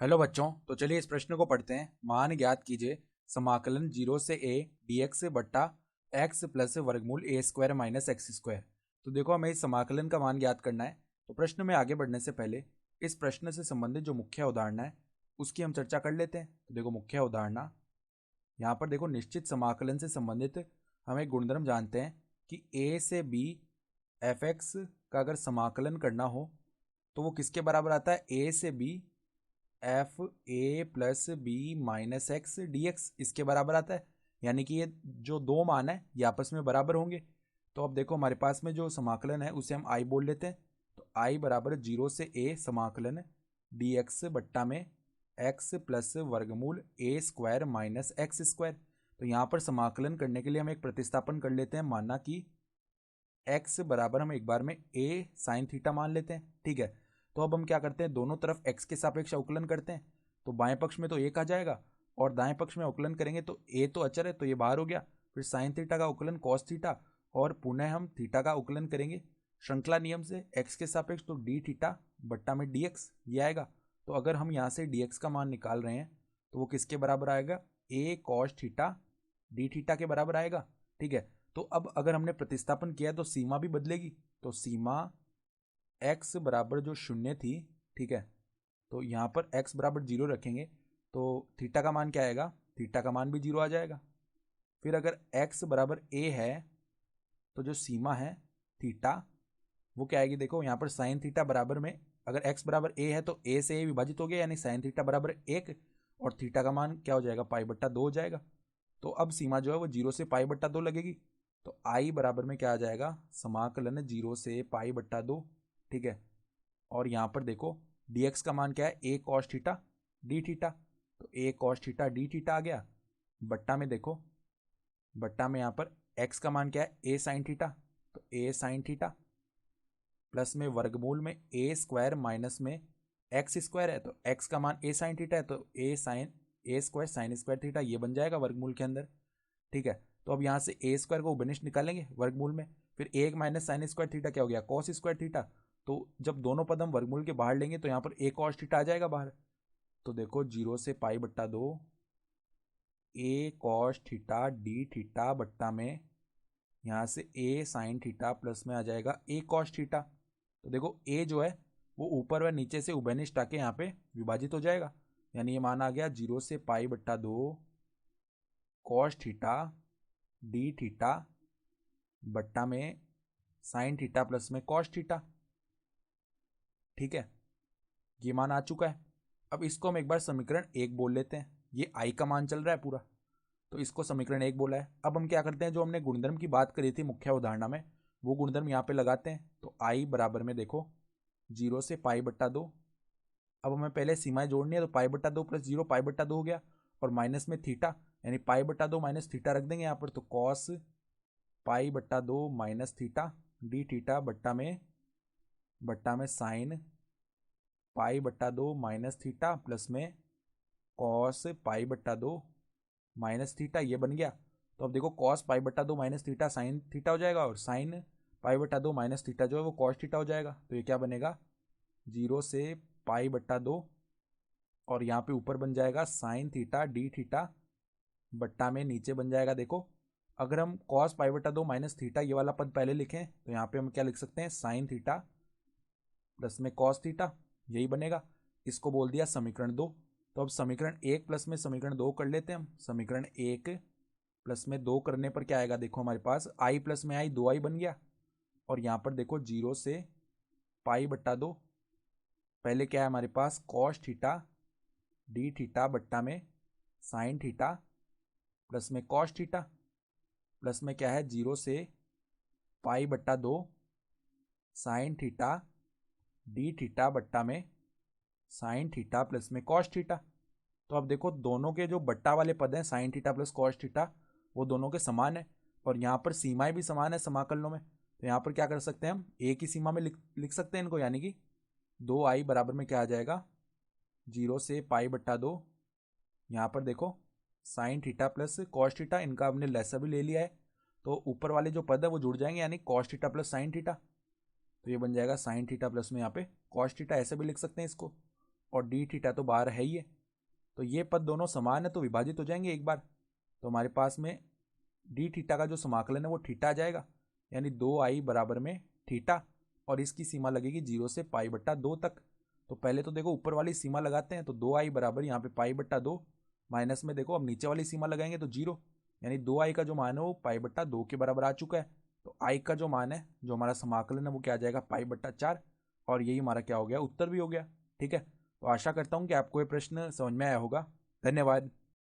Hello बच्चों, तो चलिए इस प्रश्न को पढ़ते हैं। मान ज्ञात कीजिए समाकलन 0 से a dx बट्टा x प्लस वर्गमूल a square minus x square. तो देखो, हमें इस समाकलन का मान ज्ञात करना है। तो प्रश्न में आगे बढ़ने से पहले इस प्रश्न से संबंधित जो मुख्य अवधारणा है उसकी हम चर्चा कर लेते हैं। तो देखो, मुख्य अवधारणा यहाँ पर देखो, निश्चित समाकलन से संबंधित हम एक गुणधर्म जानते हैं कि a से b fx का अगर समाकलन करना हो तो वो किसके बराबर आता है? a से b f a plus b minus x d x इसके बराबर आता है। यानी कि ये जो दो मान है ये आपस में बराबर होंगे। तो अब देखो, हमारे पास में जो समाकलन है उसे हम आई बोल लेते हैं। तो आई बराबर 0 से ए समाकलन डी एक्स बट्टा में एक्स प्लस वर्गमूल ए स्क्वायर माइनस एक्स स्क्वायर। तो यहाँ पर समाकलन करने के लिए हम एक प्रतिस्थापन कर लेते हैं। माना कि x बराबर हम एक बार में a साइन थीटा मान लेते हैं। ठीक है, तो अब हम क्या करते हैं, दोनों तरफ x के सापेक्ष अवकलन करते हैं। तो बाएं पक्ष में तो एक आ जाएगा और दाएं पक्ष में अवकलन करेंगे तो a तो अचर है तो ये बाहर हो गया। फिर साइन थीटा का अवकलन कॉस थीटा और पुनः हम थीटा का अवकलन करेंगे श्रृंखला नियम से x के सापेक्ष, तो डी थीटा बट्टा में डी एक्स ये आएगा। तो अगर हम यहाँ से डी एक्स का मान निकाल रहे हैं तो वो किसके बराबर आएगा? a cos theta d theta के बराबर आएगा। ठीक है, तो अब अगर हमने प्रतिस्थापन किया तो सीमा भी बदलेगी। तो सीमा x बराबर जो शून्य थी, ठीक है, तो यहाँ पर x बराबर 0 रखेंगे तो थीटा का मान क्या आएगा? थीटा का मान भी 0 आ जाएगा। फिर अगर x बराबर a है तो जो सीमा है थीटा वो क्या आएगी? देखो, यहाँ पर साइन थीटा बराबर में अगर x बराबर a है तो a से a विभाजित हो गया, यानी साइन थीटा बराबर 1 और थीटा का मान क्या हो जाएगा? पाई बट्टा 2 हो जाएगा। तो अब सीमा जो है वो 0 से पाई बट्टा 2 लगेगी। तो आई बराबर में क्या आ जाएगा? समाकलन 0 से पाई बट्टा 2। ठीक है, और यहाँ पर देखो dx का मान क्या है? a cos theta d theta. तो a cos theta d theta आ गया बट्टा में, देखो बट्टा में यहाँ पर x का मान क्या है? a साइन थीटा, तो a साइन थीटा प्लस में वर्गमूल में a स्क्वायर माइनस में एक्स स्क्वायर है, तो x का मान a साइन थीटा है तो a square sine square theta ये बन जाएगा वर्गमूल के अंदर। ठीक है, तो अब यहाँ से a स्क्वायर को उपनिष्ठ निकालेंगे वर्गमूल में, फिर 1 माइनस साइन स्क्वायर थीटा क्या हो गया? Cos square theta. तो जब दोनों पद हम वर्गमूल के बाहर लेंगे तो यहाँ पर a कॉस थीटा आ जाएगा बाहर। तो देखो 0 से पाई बट्टा 2 a cos theta d theta बट्टा में यहाँ से a साइन थीटा प्लस में आ जाएगा a कॉस थीटा। तो देखो a जो है वो ऊपर व नीचे से उभयनिष्ठ आके यहाँ पे विभाजित हो जाएगा, यानी ये मान आ गया 0 से पाई बट्टा 2 कॉस थीटा डी थीटा बट्टा में साइन थीटा प्लस में कॉस थीटा। ठीक है, ये मान आ चुका है। अब इसको हम एक बार समीकरण 1 बोल लेते हैं। ये आई का मान चल रहा है पूरा, तो इसको समीकरण 1 बोला है। अब हम क्या करते हैं, जो हमने गुणधर्म की बात करी थी मुख्य उदाहरण में, वो गुणधर्म यहाँ पे लगाते हैं। तो आई बराबर में देखो 0 से पाई बट्टा 2। अब हमें पहले सीमाएं जोड़नी है, तो पाई बट्टा 2 प्लस 0 पाई बट्टा 2 हो गया, और माइनस में थीटा यानी पाई बट्टा 2 माइनस थीटा रख देंगे यहाँ पर। तो कॉस पाई बट्टा 2 माइनस थीटा डी थीटा बट्टा में साइन पाई बट्टा 2 माइनस थीटा प्लस में कॉस पाई बट्टा 2 माइनस थीटा ये बन गया। तो अब देखो कॉस पाई बट्टा 2 माइनस थीटा साइन थीटा हो जाएगा, और साइन पाई बट्टा 2 माइनस थीटा जो है वो कॉस थीटा हो जाएगा। तो ये क्या बनेगा? 0 से पाई बट्टा 2 और यहाँ पे ऊपर बन जाएगा साइन थीटा डी थीटा बट्टा में नीचे बन जाएगा। देखो, अगर हम कॉस पाई बट्टा 2 माइनस थीटा ये वाला पद पहले लिखें तो यहाँ पे हम क्या लिख सकते हैं? साइन थीटा प्लस में कॉस थीटा, यही बनेगा। इसको बोल दिया समीकरण 2। तो अब समीकरण 1 प्लस में समीकरण 2 कर लेते हैं हम। समीकरण 1 प्लस में 2 करने पर क्या आएगा? देखो हमारे पास आई प्लस में आई 2i बन गया, और यहाँ पर देखो 0 से पाई बट्टा 2, पहले क्या है हमारे पास? कॉस थीटा डी थीटा बट्टा में साइन थीटा प्लस में कॉस थीटा प्लस में क्या है? 0 से पाई बट्टा 2 साइन थीटा डी थीटा बट्टा में साइन थीटा प्लस में कॉस थीटा। तो अब देखो, दोनों के जो बट्टा वाले पद हैं sine theta plus cos theta वो दोनों के समान है, और यहाँ पर सीमाएं भी समान है समाकलनों में। तो यहाँ पर क्या कर सकते हैं हम? एक ही सीमा में लिख सकते हैं इनको, यानी कि 2i बराबर में क्या आ जाएगा? 0 से पाई बट्टा 2, यहाँ पर देखो sine theta plus cos theta, इनका हमने लसा भी ले लिया है, तो ऊपर वाले जो पद है वो जुड़ जाएंगे, यानी cos theta plus sine theta. तो ये बन जाएगा साइन थीटा प्लस में यहाँ पे कॉस थीटा, ऐसे भी लिख सकते हैं इसको। और डी थीटा तो बाहर है ही है, तो ये पद दोनों समान है तो विभाजित हो जाएंगे एक बार। तो हमारे पास में डी थीटा का जो समाकलन है वो थीटा आ जाएगा, यानी 2i बराबर में थीटा, और इसकी सीमा लगेगी 0 से π/2 तक। तो पहले तो देखो ऊपर वाली सीमा लगाते हैं, तो 2i बराबर यहाँ पे π/2 माइनस में देखो अब नीचे वाली सीमा लगाएंगे तो 0, यानी 2i का जो मान है वो π/2 के बराबर आ चुका है। तो i का जो मान है, जो हमारा समाकलन है, वो क्या आ जाएगा π/4, और यही हमारा क्या हो गया, उत्तर भी हो गया। ठीक है, तो आशा करता हूँ कि आपको ये प्रश्न समझ में आया होगा। धन्यवाद।